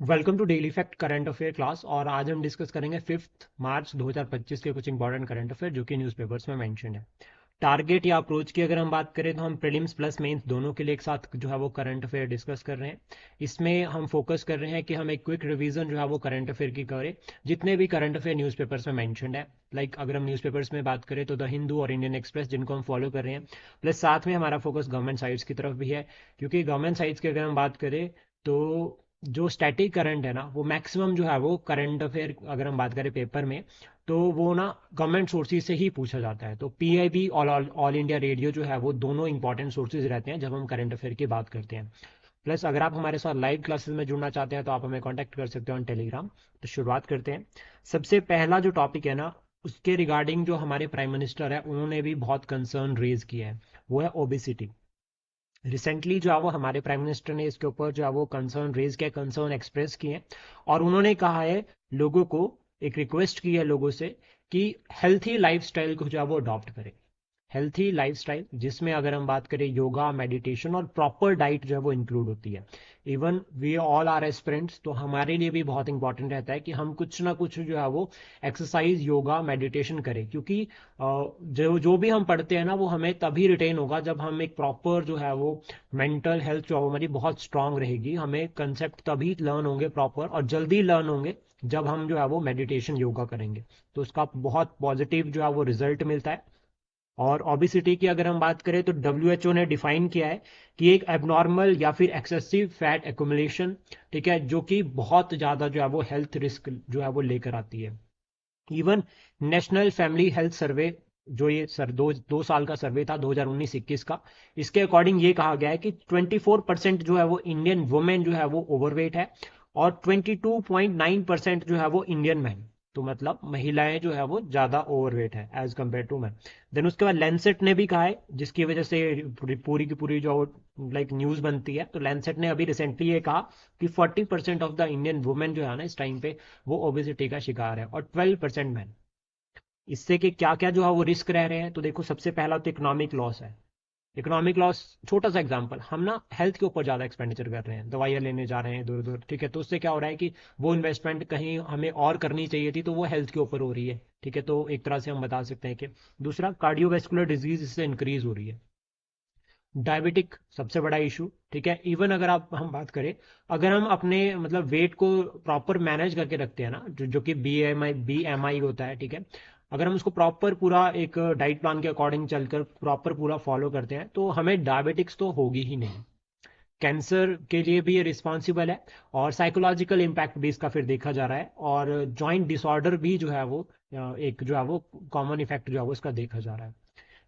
Welcome to daily fact current affair class. और आज हम डिस्कस करेंगे 5 मार्च 2025 के कुछ इंपॉर्टेंट करंट अफेयर जो कि न्यूज़पेपर्स में मेंशन है। टारगेट या अप्रोच की अगर हम बात करें तो हम प्रीलिम्स प्लस मेंस दोनों के लिए एक साथ जो है वो करंट अफेयर डिस्कस कर रहे हैं। इसमें हम फोकस कर रहे हैं कि हम एक क्विक रिवीजन जो है वो करंट अफेयर की करें, जितने भी करंट अफेयर न्यूज़पेपर्स में मेंशनड है। अगर हम न्यूज़पेपर्स में बात करें तो द हिंदू और इंडियन एक्सप्रेस, जिनको हम फॉलो कर रहे हैं, प्लस साथ में हमारा फोकस गवर्नमेंट साइट्स की तरफ भी है। क्योंकि गवर्नमेंट साइट्स की अगर हम बात करें तो जो स्टैटिक करंट है ना, वो मैक्सिमम जो है वो करंट अफेयर अगर हम बात करें पेपर में, तो वो ना गवर्नमेंट सोर्सेज से ही पूछा जाता है। तो पीआईबी और ऑल इंडिया रेडियो जो है वो दोनों इंपॉर्टेंट सोर्सेज रहते हैं जब हम करंट अफेयर की बात करते हैं। प्लस अगर आप हमारे साथ लाइव क्लासेस में जुड़ना चाहते हैं तो आप हमें कांटेक्ट कर सकते हो ऑन टेलीग्राम। तो शुरुआत करते हैं। सबसे पहला जो टॉपिक है ना, उसके रिगार्डिंग जो हमारे प्राइम मिनिस्टर है उन्होंने भी बहुत कंसर्न रेज किया है, वो है ओबेसिटी। रिसेंटली जो है वो हमारे प्राइम मिनिस्टर ने इसके ऊपर जो है वो कंसर्न रेज किया, कंसर्न एक्सप्रेस किए। और उन्होंने कहा है लोगों को, एक रिक्वेस्ट की है लोगों से कि हेल्थी लाइफस्टाइल को जो है वो अडॉप्ट करें। हेल्थी लाइफस्टाइल जिसमें अगर हम बात करें योगा, मेडिटेशन और प्रॉपर डाइट जो है वो इंक्लूड होती है। Even we all are aspirants, तो हमारे लिए भी बहुत इंपॉर्टेंट रहता है कि हम कुछ ना कुछ जो है वो एक्सरसाइज, योगा, मेडिटेशन करें। क्योंकि जो जो भी हम पढ़ते हैं ना, वो हमें तभी रिटेन होगा जब हम एक प्रॉपर जो है वो मेंटल हेल्थ जो है वो हमारी बहुत स्ट्रांग रहेगी। हमें कंसेप्ट तभी लर्न होंगे प्रॉपर, और जल्दी लर्न होंगे जब हम जो है वो मेडिटेशन, योगा करेंगे। तो उसका बहुत पॉजिटिव जो है वो रिजल्ट मिलता है। और ओबिसिटी की अगर हम बात करें तो डब्ल्यूएचओ ने डिफाइन किया है कि एक एबनॉर्मल या फिर एक्सेसिव फैट एक्यूमुलेशन, ठीक है, जो कि बहुत ज़्यादा जो है वो हेल्थ रिस्क जो है वो लेकर आती है। Even national family health survey, जो ये सर दो साल का सर्वे था 2019-21 का, इसके अकॉर्डिंग ये कहा गया है कि 24% जो है वो इंडियन वुमेन जो है वो ओवरवेट है, और 22.9% जो है वो इंडियन मैन। तो मतलब महिलाएं जो है वो ज़्यादा ओवरवेट है as compare to man. Then उसके बाद लैंसेट ने भी कहा है, जिसकी वजह से पूरी की पूरी जो न्यूज़ बनती है, तो लैंसेट ने अभी रिसेंटली ये कहा कि 40% ऑफ द इंडियन वुमेन जो है ना इस टाइम पे, वो ओबेसिटी का शिकार है, और 12% मैन। इससे कि क्या क्या जो है वो रिस्क रह रहे हैं, तो देखो सबसे पहला तो इकोनॉमिक लॉस है। इकोनॉमिक लॉस, छोटा सा एग्जांपल, हम ना हेल्थ के ऊपर ज़्यादा एक्सपेंडिचर कर रहे हैं, दवाइयाँ लेने जा रहे हैं दूर दूर, ठीक है, तो उससे क्या हो रहा है कि वो इन्वेस्टमेंट कहीं हमें और करनी चाहिए थी, तो वो हेल्थ के ऊपर हो रही है। ठीक है, तो एक तरह से हम बता सकते हैं कि दूसरा, कार्डियोवैस्कुलर डिजीज इससे इंक्रीज हो रही है। डायबिटिक सबसे बड़ा इशू, ठीक है। इवन अगर आप हम बात करें, अगर हम अपने मतलब वेट को प्रॉपर मैनेज करके रखते हैं ना, जो कि बी एम आई होता है, ठीक है, अगर हम उसको प्रॉपर पूरा एक डाइट प्लान के अकॉर्डिंग चलकर प्रॉपर पूरा फॉलो करते हैं, तो हमें डायबिटिक्स तो होगी ही नहीं। कैंसर के लिए भी ये रिस्पॉन्सिबल है, और साइकोलॉजिकल इम्पैक्ट भी इसका फिर देखा जा रहा है, और जॉइंट डिसऑर्डर भी जो है वो एक जो है वो कॉमन इफेक्ट जो है वो इसका देखा जा रहा है।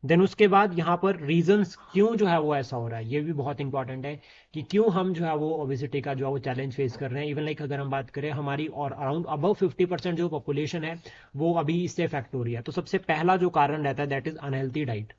देन उसके बाद यहाँ पर रीजंस क्यों जो है वो ऐसा हो रहा है, ये भी बहुत इंपॉर्टेंट है कि क्यों हम जो है वो ओबेसिटी का जो है वो चैलेंज फेस कर रहे हैं। इवन अगर हम बात करें हमारी, और अराउंड अबव 50% जो पॉपुलेशन है वो अभी इससे इफेक्ट हो रही है। तो सबसे पहला जो कारण रहता है दैट इज अनहेल्थी डाइट।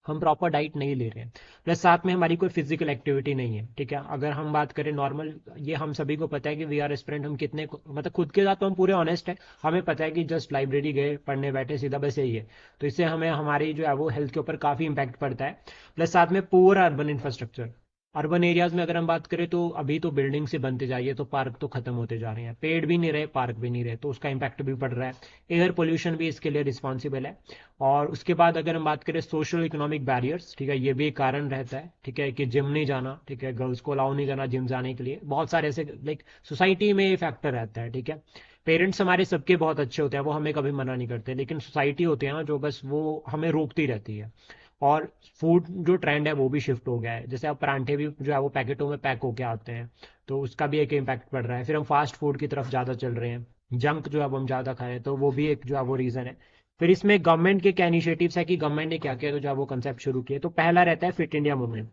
हम प्रॉपर डाइट नहीं ले रहे हैं, प्लस साथ में हमारी कोई फिजिकल एक्टिविटी नहीं है, ठीक है। अगर हम बात करें नॉर्मल, ये हम सभी को पता है कि वी आर एस्पिरेंट, हम कितने मतलब खुद के साथ तो हम पूरे ऑनेस्ट हैं। हमें पता है कि जस्ट लाइब्रेरी गए, पढ़ने बैठे, सीधा बस यही है। तो इससे हमें हमारी जो है वो हेल्थ के ऊपर काफ़ी इंपैक्ट पड़ता है। प्लस साथ में poor urban infrastructure. Urban areas में अगर हम बात करें तो अभी तो बिल्डिंग से बनते जा रही है, तो पार्क तो खत्म होते जा रहे हैं, पेड़ भी नहीं रहे, पार्क भी नहीं रहे, तो उसका इम्पैक्ट भी पड़ रहा है। एयर पोल्यूशन भी इसके लिए रिस्पॉन्सिबल है। और उसके बाद अगर हम बात करें सोशल इकोनॉमिक बैरियर्स, ठीक है, ये भी एक कारण रहता है, ठीक है, कि जिम नहीं जाना, ठीक है, गर्ल्स को अलाउ नहीं करना जिम जाने के लिए, बहुत सारे ऐसे सोसाइटी में ये फैक्टर रहता है, ठीक है। पेरेंट्स हमारे सबके बहुत अच्छे होते हैं, वो हमें कभी मना नहीं करते, लेकिन सोसाइटी होती है ना जो बस वो हमें रोकती रहती है। और फूड जो ट्रेंड है वो भी शिफ्ट हो गया है, जैसे अब परांठे भी जो है वो पैकेटों में पैक होके आते हैं, तो उसका भी एक इम्पैक्ट पड़ रहा है। फिर हम फास्ट फूड की तरफ ज़्यादा चल रहे हैं, जंक जो अब हम ज़्यादा खाएं, तो वो भी एक जो है वो रीज़न है। फिर इसमें गवर्नमेंट के क्या इनिशिएटिव्स है कि गवर्नमेंट ने क्या किया, तो जो है वो कंसेप्ट शुरू किए। तो पहला रहता है फिट इंडिया मूवमेंट।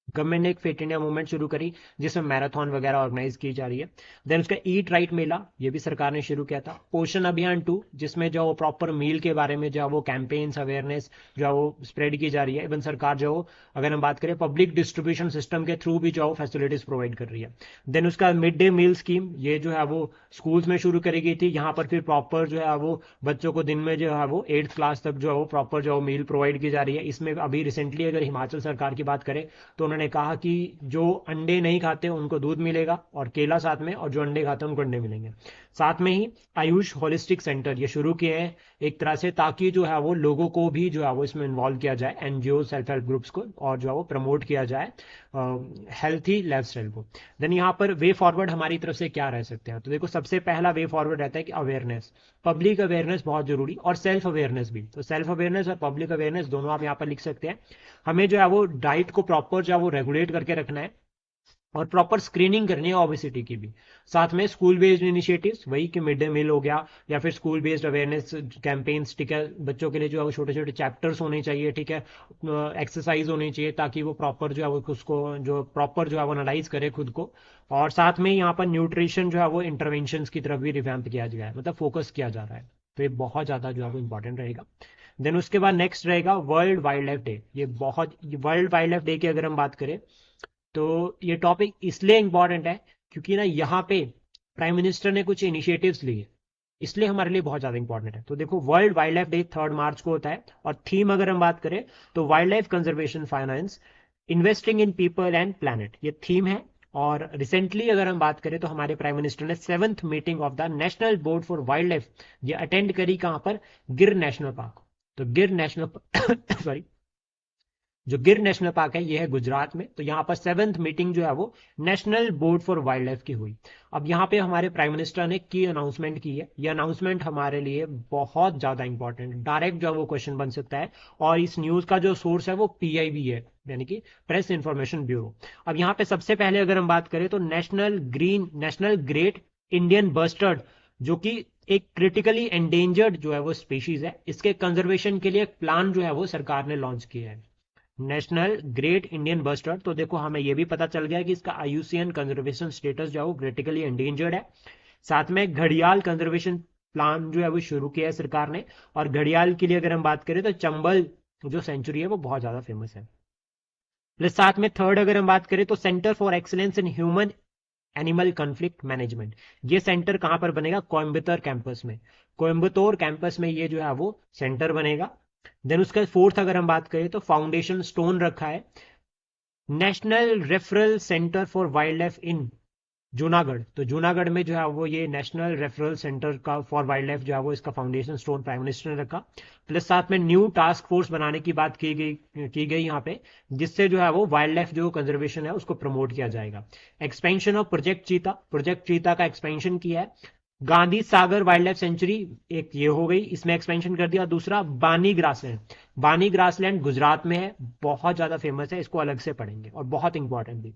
गवर्नमेंट ने एक फिट इंडिया मूवमेंट शुरू करी, जिसमें मैराथन वगैरह ऑर्गेनाइज की जा रही है। देन उसका ईट राइट मेला, ये भी सरकार ने शुरू किया था। पोषण अभियान 2, जिसमें जो वो प्रॉपर मील के बारे में जो वो कैंपेन्स, अवेयरनेस जो है वो स्प्रेड की जा रही है। इवन सरकार जो, अगर हम बात करें, पब्लिक डिस्ट्रीब्यूशन सिस्टम के थ्रू भी जो फैसिलिटीज प्रोवाइड कर रही है। देन उसका मिड डे मील स्कीम, ये जो है वो स्कूल्स में शुरू करी गई थी। यहाँ पर फिर प्रॉपर जो है वो बच्चों को दिन में जो है वो 8th क्लास तक जो है वो प्रॉपर जो मील प्रोवाइड की जा रही है। इसमें अभी रिसेंटली अगर हिमाचल सरकार की बात करें, तो उन्होंने कहा कि जो अंडे नहीं खाते उनको दूध मिलेगा और केला साथ में, और जो अंडे खाते हैं उनको अंडे मिलेंगे। साथ में ही आयुष होलिस्टिक सेंटर ये शुरू किए हैं एक तरह से, ताकि जो है वो लोगों को भी जो है वो इसमें इन्वॉल्व किया जाए, एनजीओ सेल्फ हेल्प ग्रुप्स को, और जो है वो प्रमोट किया जाए हेल्थी लाइफस्टाइल को। देन यहाँ पर वे फॉरवर्ड हमारी तरफ से क्या रह सकते हैं, तो देखो सबसे पहला वे फॉरवर्ड रहता है कि अवेयरनेस, पब्लिक अवेयरनेस बहुत जरूरी, और सेल्फ अवेयरनेस भी। तो सेल्फ अवेयरनेस और पब्लिक अवेयरनेस दोनों आप यहाँ पर लिख सकते हैं। हमें जो है वो डाइट को प्रॉपर जो है वो रेगुलेट करके रखना है, और प्रॉपर स्क्रीनिंग करनी है ओबेसिटी की भी। साथ में स्कूल बेस्ड इनिशिएटिव्स, वही कि मिड डे मील हो गया, या फिर स्कूल बेस्ड अवेयरनेस कैंपेन्स, ठीक है, बच्चों के लिए जो है वो छोटे छोटे चैप्टर्स होने चाहिए, ठीक है, एक्सरसाइज होनी चाहिए, ताकि वो प्रॉपर जो है वो उसको जो प्रॉपर जो है वो एनालाइज करे खुद को। और साथ में यहाँ पर न्यूट्रिशन जो है वो इंटरवेंशन की तरफ भी रिवैम्प किया गया है, मतलब फोकस किया जा रहा है। तो ये बहुत ज़्यादा जो है वो इंपॉर्टेंट रहेगा। देन उसके बाद नेक्स्ट रहेगा वर्ल्ड वाइल्ड लाइफ डे। ये बहुत, वर्ल्ड वाइल्ड लाइफ डे की अगर हम बात करें तो ये टॉपिक इसलिए इंपॉर्टेंट है क्योंकि ना यहाँ पे प्राइम मिनिस्टर ने कुछ इनिशिएटिव्स लिए, इसलिए हमारे लिए बहुत ज्यादा इंपॉर्टेंट है। तो देखो वर्ल्ड वाइल्ड लाइफ डे 3 मार्च को होता है, और थीम अगर हम बात करें तो wild life conservation finance, investing in people and planet, ये थीम है। और रिसेंटली अगर हम बात करें तो हमारे प्राइम मिनिस्टर ने 7th meeting of the national board for wild life ये अटेंड करी, कहां पर, गिर नेशनल पार्क। तो गिर नेशनल सॉरी जो गिर नेशनल पार्क है ये है गुजरात में। तो यहाँ पर 7th मीटिंग जो है वो national board for wild life की हुई। अब यहाँ पे हमारे प्राइम मिनिस्टर ने की अनाउंसमेंट की है, ये अनाउंसमेंट हमारे लिए बहुत ज्यादा इंपॉर्टेंट, डायरेक्ट जो है वो क्वेश्चन बन सकता है। और इस न्यूज का जो सोर्स है वो PIB है, यानी कि प्रेस इंफॉर्मेशन ब्यूरो। अब यहाँ पे सबसे पहले अगर हम बात करें तो नेशनल ग्रेट इंडियन बस्टर्ड, जो कि एक क्रिटिकली एंडेंजर्ड जो है वो स्पीशीज है, इसके कंजर्वेशन के लिए एक प्लान जो है वो सरकार ने लॉन्च किया है, नेशनल ग्रेट इंडियन बस्टर्ड। तो देखो हमें यह भी पता चल गया कि इसका IUCN कंजर्वेशन स्टेटस जो है वो क्रिटिकली एंडेंजर्ड है। साथ में घड़ियाल कंजर्वेशन प्लान जो है वो शुरू किया है सरकार ने। और घड़ियाल के लिए अगर हम बात करें तो चंबल जो सेंचुरी है वो बहुत ज्यादा फेमस है। प्लस साथ में थर्ड अगर हम बात करें तो centre for excellence in human animal conflict management, ये सेंटर कहां पर बनेगा, कोयम्बतूर कैंपस में। कोयम्बतूर कैंपस में ये जो है वो सेंटर बनेगा। देन उसका फोर्थ अगर हम बात करें तो फाउंडेशन स्टोन रखा है national referral centre for wild life in Junagadh. तो जूनागढ़ में जो है वो ये नेशनल रेफरल सेंटर का फॉर वाइल्ड लाइफ जो है वो इसका फाउंडेशन स्टोन प्राइम मिनिस्टर ने रखा। प्लस साथ में न्यू टास्क फोर्स बनाने की बात की गई यहाँ पे, जिससे जो है वो वाइल्ड लाइफ जो कंजर्वेशन है उसको प्रमोट किया जाएगा। एक्सपेंशन ऑफ प्रोजेक्ट चीता का एक्सपेंशन किया है। Gandhi Sagar wild life sanctuary एक ये हो गई, इसमें एक्सपेंशन कर दिया। दूसरा बानी ग्रासलैंड गुजरात में है, बहुत ज्यादा फेमस है, इसको अलग से पढ़ेंगे और बहुत इंपॉर्टेंट भी।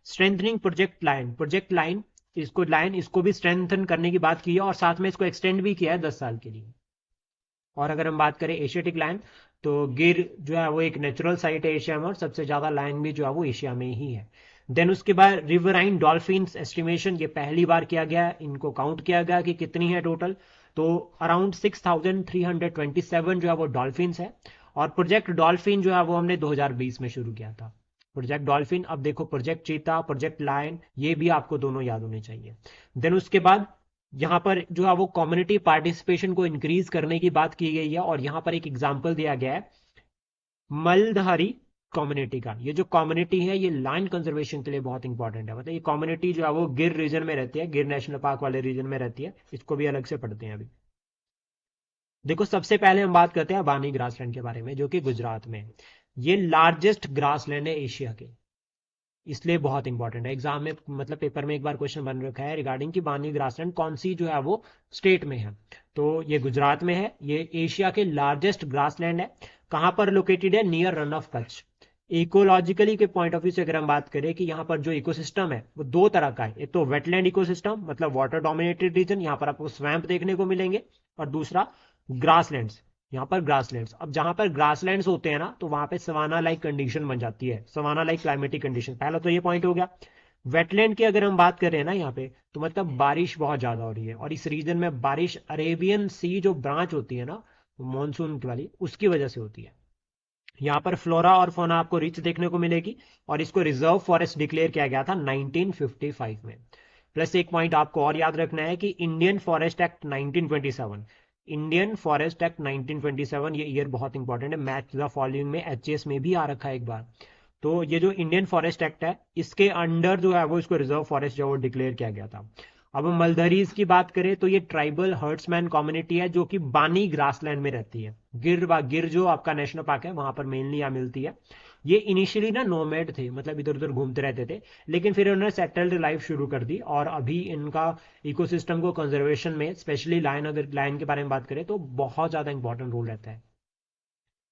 स्ट्रेंथनिंग प्रोजेक्ट लाइन इसको भी स्ट्रेंथन करने की बात की है, और साथ में इसको एक्सटेंड भी किया है 10 साल के लिए। और अगर हम बात करें एशियाटिक लायन, तो गिर जो है वो एक नेचुरल साइट है एशिया में, और सबसे ज्यादा लायन भी जो है वो एशिया में ही है। देन उसके बाद रिवराइन डॉल्फिन्स एस्टिमेशन, ये पहली बार किया गया है, इनको काउंट किया गया कि कितनी है टोटल। तो अराउंड 6327 जो है वो डॉल्फिन्स है। और प्रोजेक्ट डॉल्फिन जो है वो हमने 2020 में शुरू किया था, प्रोजेक्ट डॉल्फिन। अब देखो प्रोजेक्ट चीता, प्रोजेक्ट लायन, ये भी आपको दोनों याद होने चाहिए। देन उसके बाद यहाँ पर जो है वो कम्युनिटी पार्टिसिपेशन को इंक्रीज करने की बात की गई है, और यहाँ पर एक एग्जाम्पल दिया गया है मलदहरी कम्युनिटी का। ये जो कम्युनिटी है ये लाइन कंजर्वेशन के लिए बहुत इंपॉर्टेंट है, मतलब ये कम्युनिटी जो है वो गिर रीजन में रहती है, गिर नेशनल पार्क वाले रीजन में रहती है, इसको भी अलग से पढ़ते हैं अभी। देखो सबसे पहले हम बात करते हैं बानी ग्रासलैंड के बारे में, जो कि गुजरात में है। ये लार्जेस्ट ग्रासलैंड है एशिया के, इसलिए बहुत इंपॉर्टेंट है। एग्जाम में मतलब पेपर में एक बार क्वेश्चन बन रखा है रिगार्डिंग कि बानी ग्रासलैंड कौन सी जो है वो स्टेट में है, तो ये गुजरात में है। ये एशिया के लार्जेस्ट ग्रासलैंड है। कहां पर लोकेटेड है, near run of Kutch. Ecologically के पॉइंट ऑफ व्यू से अगर हम बात करें कि यहाँ पर जो इकोसिस्टम है वो दो तरह का है, एक तो वेटलैंड इकोसिस्टम मतलब वाटर डोमिनेटेड रीजन, यहाँ पर आपको स्वैम्प देखने को मिलेंगे, और दूसरा ग्रासलैंड्स, यहाँ पर ग्रासलैंड्स। अब जहां पर ग्रासलैंड्स होते हैं ना तो वहां पे सवाना लाइक कंडीशन बन जाती है, सवाना लाइक क्लाइमेटिक कंडीशन। पहला तो ये पॉइंट हो गया। वेटलैंड की अगर हम बात करें ना यहाँ पे, तो मतलब बारिश बहुत ज्यादा हो रही है, और इस रीजन में बारिश अरेबियन सी जो ब्रांच होती है ना मॉनसून वाली, उसकी वजह से होती है। यहाँ पर फ्लोरा और फोना आपको रिच देखने को मिलेगी, और इसको रिजर्व फॉरेस्ट डिक्लेयर किया गया था 1955 में। प्लस एक पॉइंट आपको और याद रखना है कि Indian forest act 1927, Indian forest act 1927, ये ईयर बहुत इंपॉर्टेंट है, मैच द फॉलोइंग में HS में भी आ रखा है एक बार। तो ये जो इंडियन फॉरेस्ट एक्ट है इसके अंडर जो है वो इसको रिजर्व फॉरेस्ट जो वो डिक्लेयर किया गया था। अब हम मलदरीज की बात करें तो ये ट्राइबल हर्ट्समैन कम्युनिटी है जो कि बानी ग्रासलैंड में रहती है। गिर जो आपका नेशनल पार्क है वहां पर मेनली यहाँ मिलती है। ये इनिशियली ना नोमैड थे, मतलब इधर उधर घूमते रहते थे, लेकिन फिर उन्होंने सेटल्ड लाइफ शुरू कर दी और अभी इनका इकोसिस्टम को कंजर्वेशन में स्पेशली लायन, अगर लायन के बारे में बात करें तो बहुत ज्यादा इंपॉर्टेंट रोल रहता है।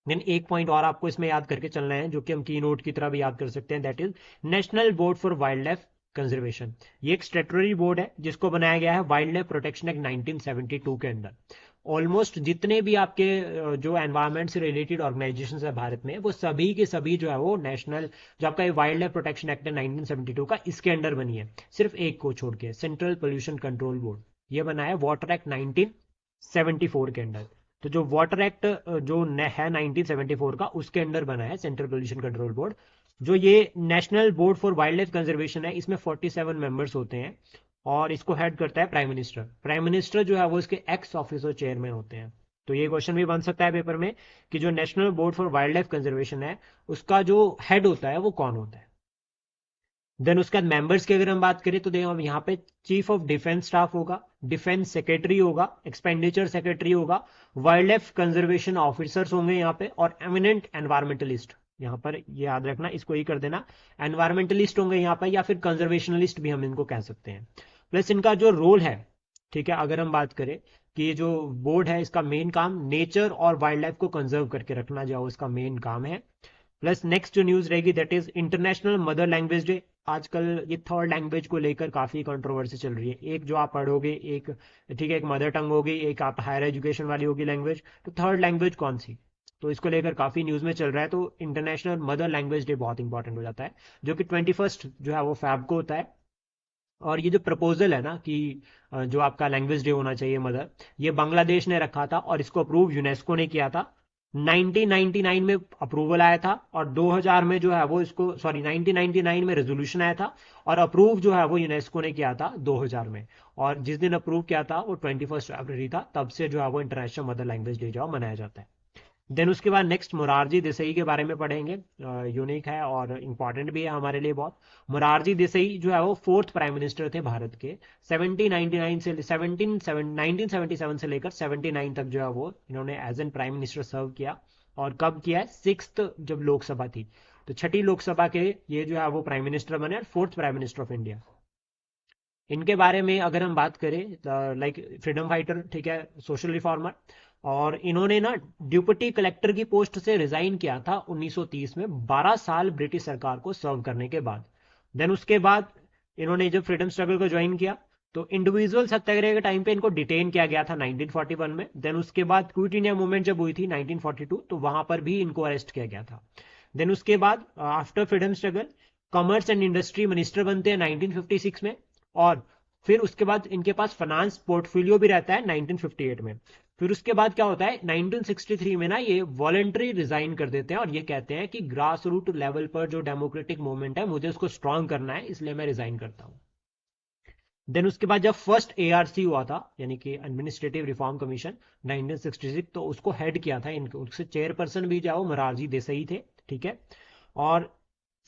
देन एक पॉइंट और आपको इसमें याद करके चलना है जो कि हम की नोट की तरह भी याद कर सकते हैं, that is national board for wild life conservation. ये एक स्टेटरी बोर्ड है जिसको बनाया गया है वाइल्ड लाइफ प्रोटेक्शन एक्ट 1972 के अंदर। ऑलमोस्ट जितने भी आपके जो एनवायरमेंट से रिलेटेड ऑर्गेनाइजेशन है भारत में, वो सभी के सभी जो है वो नेशनल, जो आपका वाइल्ड लाइफ प्रोटेक्शन एक्ट है 1972 का, इसके अंडर बनी है। सिर्फ एक को छोड़ के, सेंट्रल पोल्यूशन कंट्रोल बोर्ड, ये बना है वाटर एक्ट 1974 के अंडर। तो जो वाटर एक्ट जो है 1974 का, उसके अंडर बना है सेंट्रल पोल्यूशन कंट्रोल बोर्ड। जो ये national board for wild life conservation है, इसमें 47 मेंबर्स होते हैं और इसको हेड करता है प्राइम मिनिस्टर। प्राइम मिनिस्टर जो है वो इसके एक्स ऑफिसर चेयरमैन होते हैं। तो ये क्वेश्चन भी बन सकता है पेपर में कि जो national board for wild life conservation है उसका जो हेड होता है वो कौन होता है। देन उसके बाद मेंबर्स की अगर हम बात करें तो देखो यहाँ पे चीफ ऑफ डिफेंस स्टाफ होगा, डिफेंस सेक्रेटरी होगा, एक्सपेंडिचर सेक्रेटरी होगा, वाइल्ड लाइफ कंजर्वेशन ऑफिसर्स होंगे यहाँ पे, और एमिनेंट एनवायरमेंटलिस्ट, यहाँ पर ये याद रखना, इसको ही कर देना, एनवायरमेंटलिस्ट होंगे यहाँ पर, या फिर कंजर्वेशनलिस्ट भी हम इनको कह सकते हैं। प्लस इनका जो रोल है, ठीक है, अगर हम बात करें कि ये जो बोर्ड है इसका मेन काम नेचर और वाइल्ड लाइफ को कंजर्व करके रखना जो इसका मेन काम है। प्लस नेक्स्ट जो न्यूज रहेगी that is international mother language day. आजकल ये थर्ड लैंग्वेज को लेकर काफी कंट्रोवर्सी चल रही है। एक जो आप पढ़ोगे, एक ठीक है, एक मदर टंग होगी, एक आप हायर एजुकेशन वाली होगी लैंग्वेज, तो थर्ड लैंग्वेज कौन सी, तो इसको लेकर काफी न्यूज में चल रहा है। तो इंटरनेशनल मदर लैंग्वेज डे बहुत इंपॉर्टेंट हो जाता है, जो कि 21 जो है वो फैब को होता है। और ये जो प्रपोजल है ना कि जो आपका लैंग्वेज डे होना चाहिए मदर, ये बांग्लादेश ने रखा था और इसको अप्रूव यूनेस्को ने किया था। 1999 में अप्रूवल आया था और 2000 में जो है वो इसको, सॉरी 1999 में रेजोल्यूशन आया था और अप्रूव जो है वो यूनेस्को ने किया था 2000 में। और जिस दिन अप्रूव किया था वो 21 फरवरी था, तब से जो है वो इंटरनेशनल मदर लैंग्वेज डे जो मनाया जाता है। देन उसके बाद नेक्स्ट मोरारजी देसाई के बारे में पढ़ेंगे। यूनिक है और इंपॉर्टेंट भी है हमारे लिए बहुत। मोरारजी देसाई जो है वो फोर्थ प्राइम मिनिस्टर थे भारत के। 1977 से लेकर 79 तक जो है वो इन्होंने एज एन प्राइम मिनिस्टर सर्व किया। और कब किया है? सिक्स्थ जब लोकसभा थी, तो छठी लोकसभा के ये जो है वो प्राइम मिनिस्टर बने और fourth prime minister of India. इनके बारे में अगर हम बात करें, लाइक फ्रीडम फाइटर, ठीक है, सोशल रिफॉर्मर, और इन्होंने ना डिप्टी कलेक्टर की पोस्ट से रिजाइन किया था 1930 में, 12 साल ब्रिटिश सरकार को सर्व करने के बाद। देन उसके बाद इन्होंने जब फ्रीडम स्ट्रगल को ज्वाइन किया तो इंडिविजुअल सत्याग्रह के टाइम पे इनको डिटेन किया गया था 1941 में। देन उसके बाद क्विट इंडिया मूवमेंट जब हुई थी 1942, तो वहां पर भी इनको अरेस्ट किया गया था। देन उसके बाद after freedom struggle commerce and industry minister बनते हैं 1956 में। और फिर उसके बाद इनके पास फाइनेंस पोर्टफोलियो भी रहता है 1958 में। फिर उसके बाद क्या होता है 1963 में ना ये वॉलेंट्री रिजाइन कर देते हैं और ये कहते हैं कि ग्रास रूट लेवल पर जो डेमोक्रेटिक मूवमेंट है मुझे उसको स्ट्रांग करना है, इसलिए मैं रिजाइन करता हूं। देन उसके बाद जब फर्स्ट एआरसी हुआ था, यानी कि एडमिनिस्ट्रेटिव रिफॉर्म कमीशन 1966, तो उसको हेड किया था इनको, उससे चेयरपर्सन भी जाओ मोरारजी देसाई थे, ठीक है। और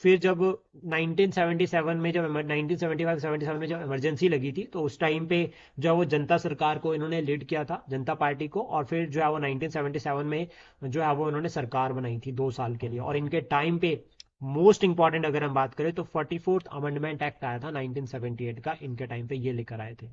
फिर जब 1977 में, जब 1975-77 में जब इमरजेंसी लगी थी, तो उस टाइम पे जो है वो जनता सरकार को इन्होंने लीड किया था, जनता पार्टी को। और फिर जो है वो 1977 में जो है वो इन्होंने सरकार बनाई थी 2 साल के लिए। और इनके टाइम पे मोस्ट इंपॉर्टेंट अगर हम बात करें तो 44th अमेंडमेंट एक्ट आया था 1978 का, इनके टाइम पे ये लेकर आए थे।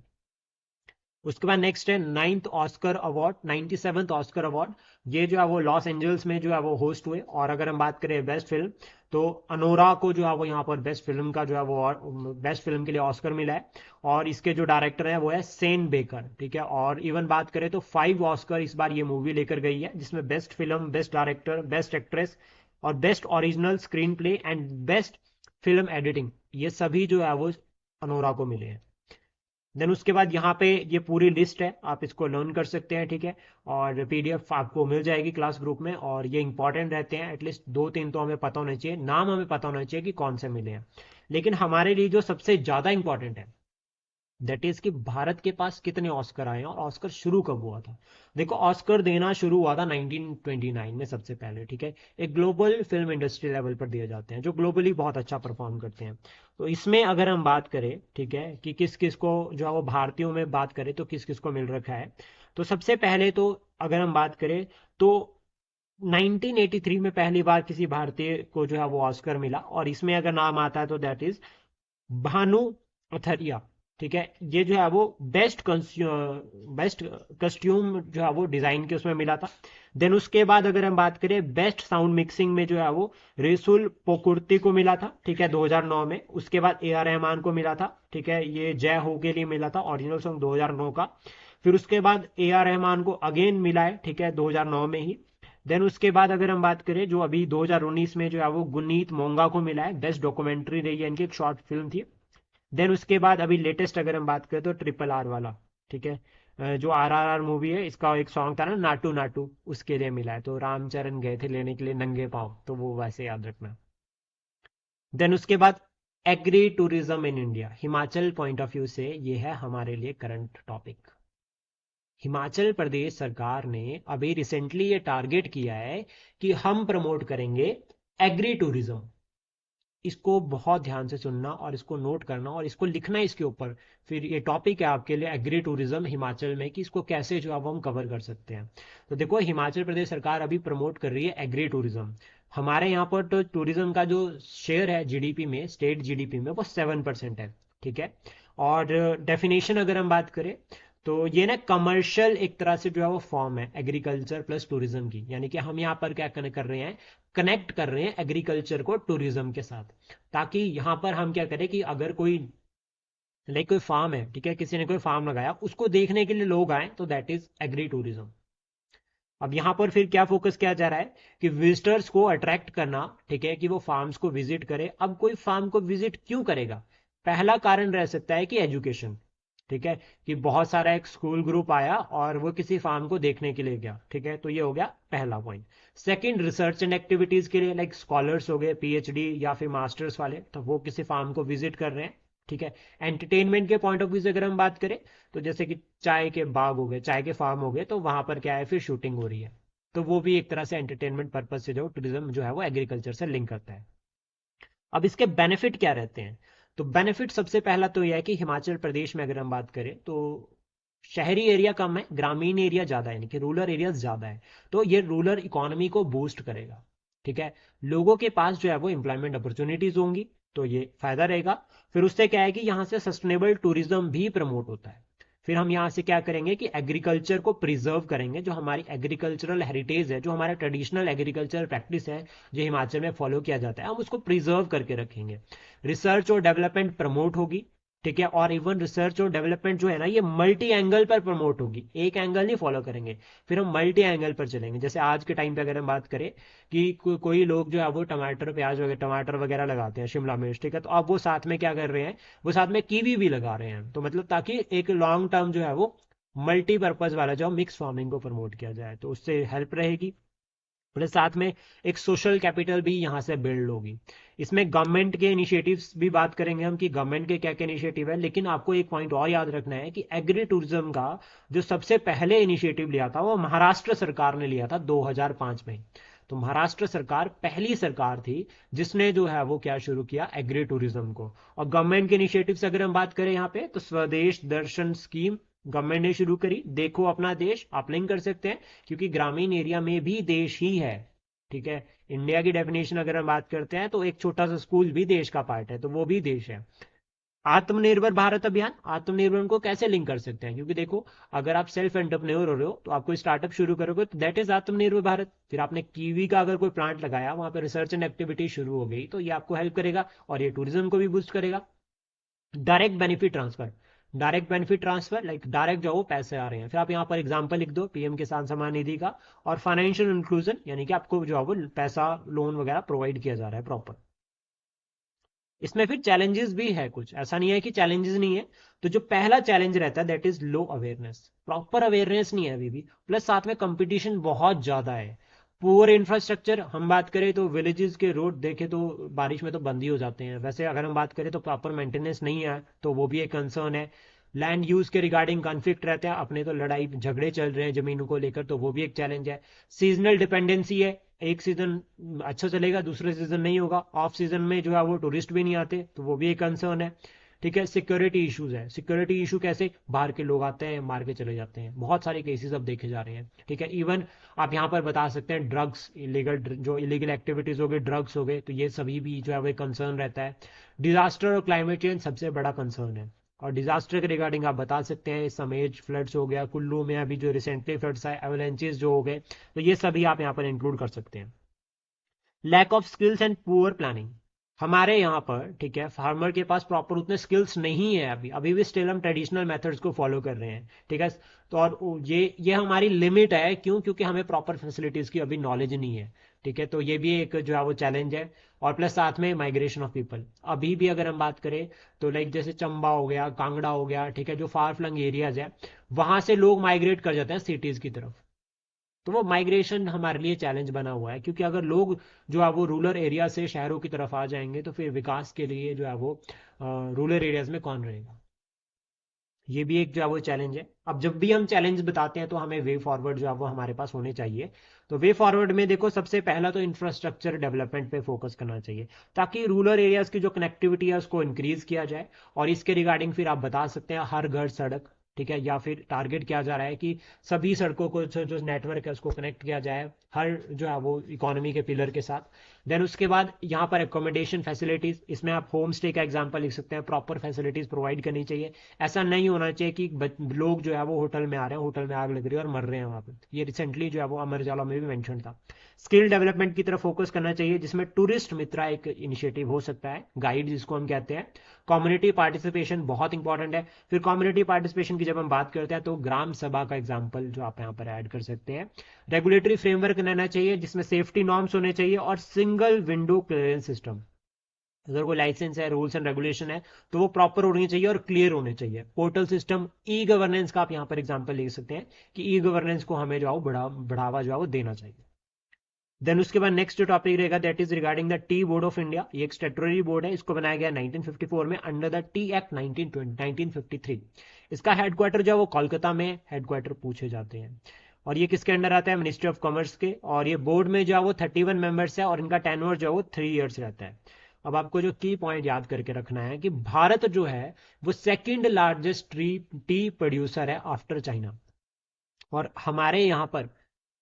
उसके बाद नेक्स्ट है 9th Oscar award, 97th Oscar award. ये जो है वो लॉस एंजल्स में जो है वो होस्ट हुए। और अगर हम बात करें बेस्ट फिल्म, तो अनोरा को जो है वो यहाँ पर बेस्ट फिल्म का जो है वो बेस्ट फिल्म के लिए ऑस्कर मिला है। और इसके जो डायरेक्टर है वो है सेन बेकर, ठीक है। और इवन बात करें तो 5 ऑस्कर इस बार ये मूवी लेकर गई है, जिसमें best film, best director, best actress और best original screenplay and best film editing, ये सभी जो है वो अनोरा को मिले हैं। देन उसके बाद यहाँ पे ये पूरी लिस्ट है, आप इसको लर्न कर सकते हैं, ठीक है। और पीडीएफ आपको मिल जाएगी क्लास ग्रुप में। और ये इंपॉर्टेंट रहते हैं, एटलीस्ट 2-3 तो हमें पता होना चाहिए, नाम हमें पता होना चाहिए कि कौन से मिले हैं। लेकिन हमारे लिए जो सबसे ज्यादा इंपॉर्टेंट है दैट इज कि भारत के पास कितने ऑस्कर आए हैं और ऑस्कर शुरू कब हुआ था। देखो ऑस्कर देना शुरू हुआ था 1929 में सबसे पहले, ठीक है। एक ग्लोबल फिल्म इंडस्ट्री लेवल पर दिए जाते हैं जो ग्लोबली बहुत अच्छा परफॉर्म करते हैं। तो इसमें अगर हम बात करें, ठीक है, कि किस किस को जो है वो भारतीयों में बात करें तो किस किस को मिल रखा है। तो सबसे पहले तो अगर हम बात करें तो 1983 में पहली बार किसी भारतीय को जो है वो ऑस्कर मिला, और इसमें अगर नाम आता है तो दैट इज भानु अथरिया, ठीक है। ये जो है वो बेस्ट कस्ट्यूम जो है वो डिजाइन के उसमें मिला था। देन उसके बाद अगर हम बात करें बेस्ट साउंड मिक्सिंग में जो है वो रेसुल पोकुर्ती को मिला था, ठीक है, 2009 में। उसके बाद ए आर रहमान को मिला था, ठीक है, ये जय हो के लिए मिला था, ओरिजिनल सॉन्ग 2009 का। फिर उसके बाद ए आर रहमान को अगेन मिला है, ठीक है, 2009 में ही। देन उसके बाद अगर हम बात करें जो अभी 2019 में जो है वो गुनीत मोंगा को मिला है, बेस्ट डॉक्यूमेंट्री रही है इनकी, एक शॉर्ट फिल्म थी। देन उसके बाद अभी लेटेस्ट अगर हम बात करें तो ट्रिपल आर वाला, ठीक है, जो आर आर आर मूवी है, इसका एक सॉन्ग था ना नाटू नाटू, उसके लिए मिला है। तो रामचरण गए थे लेने के लिए नंगे पाँव, तो वो वैसे याद रखना। देन उसके बाद agri tourism in India, Himachal point of view से ये है हमारे लिए करंट टॉपिक। हिमाचल प्रदेश सरकार ने अभी रिसेंटली ये टारगेट किया है कि हम प्रमोट करेंगे एग्री टूरिज्म। इसको बहुत ध्यान से सुनना और इसको नोट करना और इसको लिखना इसके ऊपर। फिर ये टॉपिक है आपके लिए एग्री टूरिज्म हिमाचल में, कि इसको कैसे जो अब हम कवर कर सकते हैं। तो देखो हिमाचल प्रदेश सरकार अभी प्रमोट कर रही है एग्री टूरिज्म। हमारे यहाँ पर तो टूरिज्म का जो शेयर है जीडीपी में, स्टेट जीडीपी में, वो 7% है, ठीक है। और डेफिनेशन अगर हम बात करें तो ये ना कमर्शियल एक तरह से जो है वो फॉर्म है एग्रीकल्चर प्लस टूरिज्म की। यानी कि हम यहाँ पर क्या कर रहे हैं, कनेक्ट कर रहे हैं एग्रीकल्चर को टूरिज्म के साथ, ताकि यहां पर हम क्या करें कि अगर कोई लाइक कोई फार्म है, ठीक है, किसी ने कोई फार्म लगाया, उसको देखने के लिए लोग आए, तो दैट इज एग्री टूरिज्म। अब यहां पर फिर क्या फोकस किया जा रहा है कि विजिटर्स को अट्रैक्ट करना, ठीक है, कि वो फार्म्स को विजिट करे। अब कोई फार्म को विजिट क्यों करेगा? पहला कारण रह सकता है कि एजुकेशन, ठीक है, कि बहुत सारा एक स्कूल ग्रुप आया और वो किसी फार्म को देखने के लिए गया, ठीक है, तो ये हो गया पहला point. Second, research and activities के लिए, लाइक स्कॉलर्स हो गए, पीएचडी या फिर मास्टर्स वाले, तो वो किसी फार्म को विजिट कर रहे हैं, ठीक है। एंटरटेनमेंट के पॉइंट ऑफ व्यू से अगर हम बात करें तो जैसे कि चाय के बाग हो गए, चाय के फार्म हो गए, तो वहां पर क्या है, फिर शूटिंग हो रही है, तो वो भी एक तरह से एंटरटेनमेंट पर्पज से जो टूरिज्म जो है वो एग्रीकल्चर से लिंक करता है। अब इसके बेनिफिट क्या रहते हैं? तो बेनिफिट सबसे पहला तो यह है कि हिमाचल प्रदेश में अगर हम बात करें तो शहरी एरिया कम है, ग्रामीण एरिया ज्यादा है, यानी कि रूरल एरिया ज्यादा है। तो ये रूरल इकोनॉमी को बूस्ट करेगा, ठीक है। लोगों के पास जो है वो एम्प्लॉयमेंट अपॉर्चुनिटीज होंगी, तो ये फायदा रहेगा। फिर उससे क्या है कि यहाँ से सस्टेनेबल टूरिज्म भी प्रमोट होता है। फिर हम यहाँ से क्या करेंगे कि एग्रीकल्चर को प्रिजर्व करेंगे, जो हमारी एग्रीकल्चरल हेरिटेज है, जो हमारा ट्रेडिशनल एग्रीकल्चर प्रैक्टिस है, जो हिमाचल में फॉलो किया जाता है, हम उसको प्रिजर्व करके रखेंगे। रिसर्च और डेवलपमेंट प्रमोट होगी, ठीक है। और इवन रिसर्च और डेवलपमेंट जो है ना, ये मल्टी एंगल पर प्रमोट होगी, एक एंगल नहीं फॉलो करेंगे, फिर हम मल्टी एंगल पर चलेंगे। जैसे आज के टाइम पे अगर हम बात करें कि कोई लोग जो है वो टमाटर प्याज वगैरह टमाटर वगैरह लगाते हैं, शिमला मिर्च, ठीक है, तो अब वो साथ में क्या कर रहे हैं, वो साथ में कीवी भी लगा रहे हैं, तो मतलब ताकि एक लॉन्ग टर्म जो है वो मल्टीपर्पज वाला जो मिक्स फार्मिंग को प्रमोट किया जाए, तो उससे हेल्प रहेगी। प्लस साथ में एक सोशल कैपिटल भी यहाँ से बिल्ड होगी। इसमें गवर्नमेंट के इनिशिएटिव्स भी बात करेंगे हम कि गवर्नमेंट के क्या क्या इनिशिएटिव है, लेकिन आपको एक पॉइंट और याद रखना है कि एग्री टूरिज्म का जो सबसे पहले इनिशिएटिव लिया था वो महाराष्ट्र सरकार ने लिया था 2005 में। तो महाराष्ट्र सरकार पहली सरकार थी जिसने जो है वो क्या शुरू किया, एग्री टूरिज्म को। और गवर्नमेंट के इनिशिएटिव से अगर हम बात करें यहाँ पे तो स्वदेश दर्शन स्कीम गवर्नमेंट ने शुरू करी, देखो अपना देश, आप लिंक कर सकते हैं, क्योंकि ग्रामीण एरिया में भी देश ही है, ठीक है। इंडिया की डेफिनेशन अगर हम बात करते हैं तो एक छोटा सा स्कूल भी देश का पार्ट है, तो वो भी देश है। आत्मनिर्भर भारत अभियान, आत्मनिर्भर को कैसे लिंक कर सकते हैं, क्योंकि देखो अगर आप सेल्फ एंटरप्रेन्योर हो रहे हो तो आप कोई स्टार्टअप शुरू करोगे तो दैट इज आत्मनिर्भर भारत। फिर आपने कीवी का अगर कोई प्लांट लगाया, वहां पर रिसर्च एंड एक्टिविटी शुरू हो गई, तो ये आपको हेल्प करेगा और ये टूरिज्म को भी बूस्ट करेगा। Direct benefit transfer, direct benefit transfer like direct जो वो पैसे आ रहे हैं, फिर आप यहाँ पर एग्जांपल लिख दो पीएम किसान सम्मान निधि का। और फाइनेंशियल इंक्लूजन, यानी कि आपको जो है वो पैसा लोन वगैरह प्रोवाइड किया जा रहा है प्रॉपर। इसमें फिर चैलेंजेस भी है कुछ, ऐसा नहीं है कि चैलेंजेस नहीं है। तो जो पहला चैलेंज रहता है that is low awareness, proper awareness नहीं है अभी भी, प्लस साथ में कंपटीशन बहुत ज्यादा है। पुअर इंफ्रास्ट्रक्चर, हम बात करें तो विलेजेस के रोड देखे तो बारिश में तो बंद ही हो जाते हैं, वैसे अगर हम बात करें तो प्रॉपर मेंटेनेंस नहीं है, तो वो भी एक कंसर्न है। लैंड यूज के रिगार्डिंग कॉन्फ्लिक्ट रहते हैं, अपने तो लड़ाई झगड़े चल रहे हैं जमीनों को लेकर, तो वो भी एक चैलेंज है। सीजनल डिपेंडेंसी है, एक सीजन अच्छा चलेगा दूसरे सीजन नहीं होगा, ऑफ सीजन में जो है वो टूरिस्ट भी नहीं आते, तो वो भी एक कंसर्न है। ठीक है, सिक्योरिटी इश्यूज है। सिक्योरिटी इशू कैसे, बाहर के लोग आते हैं मार के चले जाते हैं, बहुत सारे केसेस अब देखे जा रहे हैं। ठीक है, इवन आप यहाँ पर बता सकते हैं ड्रग्स, इलीगल जो इलीगल एक्टिविटीज हो गए, ड्रग्स हो गए, तो ये सभी भी जो है वो कंसर्न रहता है। डिजास्टर और क्लाइमेट चेंज सबसे बड़ा कंसर्न है। और डिजास्टर के रिगार्डिंग आप बता सकते हैं समेज फ्लड्स हो गया, कुल्लू में अभी जो रिसेंटली फ्लड्स आए, एवलेंचेस जो हो गए, तो ये सभी आप यहाँ पर इंक्लूड कर सकते हैं। Lack of skills and poor planning, हमारे यहाँ पर ठीक है फार्मर के पास प्रॉपर उतने स्किल्स नहीं है, अभी अभी भी स्टिल हम ट्रेडिशनल मेथड्स को फॉलो कर रहे हैं। ठीक है, तो और ये हमारी लिमिट है, क्यों, क्योंकि हमें प्रॉपर फैसिलिटीज की अभी नॉलेज नहीं है। ठीक है, तो ये भी एक जो है वो चैलेंज है। और प्लस साथ में माइग्रेशन ऑफ पीपल, अभी भी अगर हम बात करें तो लाइक जैसे चंबा हो गया, कांगड़ा हो गया, ठीक है, जो फार फ्लंग एरियाज है, वहां से लोग माइग्रेट कर जाते हैं सिटीज की तरफ। तो वो माइग्रेशन हमारे लिए चैलेंज बना हुआ है, क्योंकि अगर लोग जो है वो रूरल एरिया से शहरों की तरफ आ जाएंगे तो फिर विकास के लिए जो है वो रूरल एरियाज में कौन रहेगा। ये भी एक जो है वो चैलेंज है। अब जब भी हम चैलेंज बताते हैं तो हमें वे फॉरवर्ड जो है वो हमारे पास होने चाहिए। तो वे फॉरवर्ड में देखो, सबसे पहला तो इंफ्रास्ट्रक्चर डेवलपमेंट पे फोकस करना चाहिए, ताकि रूरल एरियाज की जो कनेक्टिविटी है उसको इंक्रीज किया जाए। और इसके रिगार्डिंग फिर आप बता सकते हैं हर घर सड़क, ठीक है, या फिर टारगेट किया जा रहा है कि सभी सड़कों को जो नेटवर्क है उसको कनेक्ट किया जाए हर जो है वो इकोनॉमी के पिलर के साथ। देन उसके बाद यहाँ पर एकोमोडेशन फैसिलिटीज, इसमें आप होम स्टे का एग्जांपल लिख सकते हैं, प्रॉपर फैसिलिटीज प्रोवाइड करनी चाहिए। ऐसा नहीं होना चाहिए कि लोग जो है वो होटल में आ रहे हैं, होटल में आग लग रही है और मर रहे हैं वहां पे। ये रिसेंटली जो है वो अमर उजाला में भी मेंशन था। स्किल डेवलपमेंट की तरफ फोकस करना चाहिए, जिसमें टूरिस्ट मित्रा एक इनिशिएटिव हो सकता है, गाइड जिसको हम कहते हैं। कम्युनिटी पार्टिसिपेशन बहुत इंपॉर्टेंट है। फिर कम्युनिटी पार्टिसिपेशन की जब हम बात करते हैं तो ग्राम सभा का एग्जाम्पल जो आप यहाँ पर ऐड कर सकते हैं। रेगुलेटरी फ्रेमवर्क रहना चाहिए जिसमें सेफ्टी नॉर्म्स होने चाहिए, और सिंगल विंडो क्लियरेंस सिस्टम। अगर कोई लाइसेंस है, रूल्स एंड रेगुलेशन है, तो वो प्रॉपर होनी चाहिए और क्लियर होने चाहिए। पोर्टल सिस्टम, ई गवर्नेंस का आप यहाँ पर एग्जांपल ले सकते हैं कि ई गवर्नेंस को हमें जो है बढ़ावा जो है वो देना चाहिए। देन उसके बाद नेक्स्ट जो टॉपिक रहेगा that is regarding the tea board of India. ये एक स्टेटरी बोर्ड है, इसको बनाया गया 1954 में अंडर द टी एक्ट 1953। इसका हेडक्वार्टर जो है वो कोलकाता में हेडक्वार्टर पूछे जाते हैं। और ये किसके अंडर आता है, मिनिस्ट्री ऑफ कॉमर्स के। और ये बोर्ड में जो है वो 31 मेंबर्स है और इनका टेन्योर जो है वो 3 ईयर्स रहता है। अब आपको जो की पॉइंट याद करके रखना है कि भारत जो है वो सेकंड लार्जेस्ट टी प्रोड्यूसर है आफ्टर चाइना। और हमारे यहाँ पर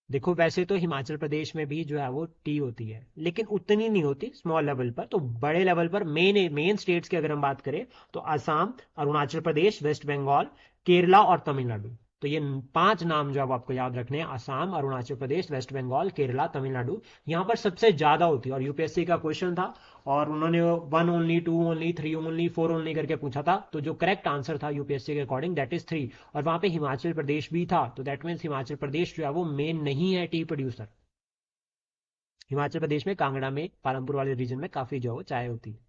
देखो, वैसे तो हिमाचल प्रदेश में भी जो है वो टी होती है, लेकिन उतनी नहीं होती, स्मॉल लेवल पर। तो बड़े लेवल पर मेन मेन स्टेट्स की अगर हम बात करें तो असम, अरुणाचल प्रदेश, वेस्ट बंगाल, केरला और तमिलनाडु। तो ये 5 नाम जो अब आपको याद रखने हैं, असम, अरुणाचल प्रदेश, वेस्ट बंगाल, केरला, तमिलनाडु। यहाँ पर सबसे ज्यादा होती है। और यूपीएससी का क्वेश्चन था और उन्होंने 1 ओनली, 2 ओनली, 3 ओनली, 4 ओनली करके पूछा था, तो जो करेक्ट आंसर था यूपीएससी के अकॉर्डिंग दैट इज 3। और वहां पे हिमाचल प्रदेश भी था, तो दैट मीन्स हिमाचल प्रदेश जो है वो मेन नहीं है टी प्रोड्यूसर। हिमाचल प्रदेश में कांगड़ा में पालमपुर वाले रीजन में काफी जो है वो चाय होती है।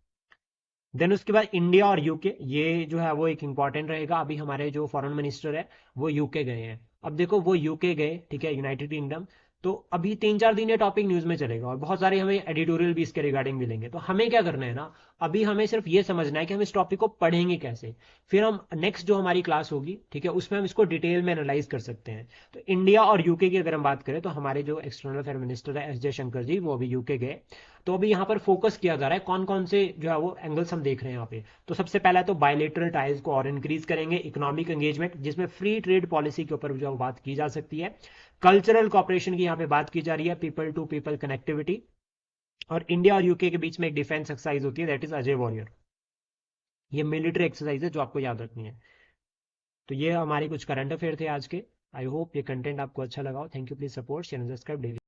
देन उसके बाद इंडिया और यूके, ये जो है वो एक इंपॉर्टेंट रहेगा। अभी हमारे जो फॉरेन मिनिस्टर है वो यूके गए हैं। अब देखो वो यूके गए, ठीक है, यूनाइटेड किंगडम। तो अभी 3-4 दिन ये टॉपिक न्यूज में चलेगा और बहुत सारे हमें एडिटोरियल भी इसके रिगार्डिंग मिलेंगे। तो हमें क्या करना है ना, अभी हमें सिर्फ ये समझना है कि हम इस टॉपिक को पढ़ेंगे कैसे। फिर हम नेक्स्ट जो हमारी क्लास होगी, ठीक है, उसमें हम इसको डिटेल में एनालाइज कर सकते हैं। तो इंडिया और यूके की अगर हम बात करें तो हमारे जो एक्सटर्नल अफेयर मिनिस्टर है एस जयशंकर जी, वो अभी यूके गए। तो अभी यहाँ पर फोकस किया जा रहा है कौन कौन से जो है वो एंगल्स हम देख रहे हैं यहाँ पे। तो सबसे पहला तो बायलेटरल टाइज को और इंक्रीज करेंगे, इकोनॉमिक एंगेजमेंट जिसमें फ्री ट्रेड पॉलिसी के ऊपर जो बात की जा सकती है, कल्चरल कॉपरेशन की यहाँ पे बात की जा रही है, पीपल टू पीपल कनेक्टिविटी। और इंडिया और यूके के बीच में एक डिफेंस एक्सरसाइज होती है दैट इज अजय वॉरियर। ये मिलिट्री एक्सरसाइज है जो आपको याद रखनी है। तो ये हमारे कुछ करंट अफेयर थे आज के। आई होप ये कंटेंट आपको अच्छा लगा हो। Thank you, please support channel, subscribe daily.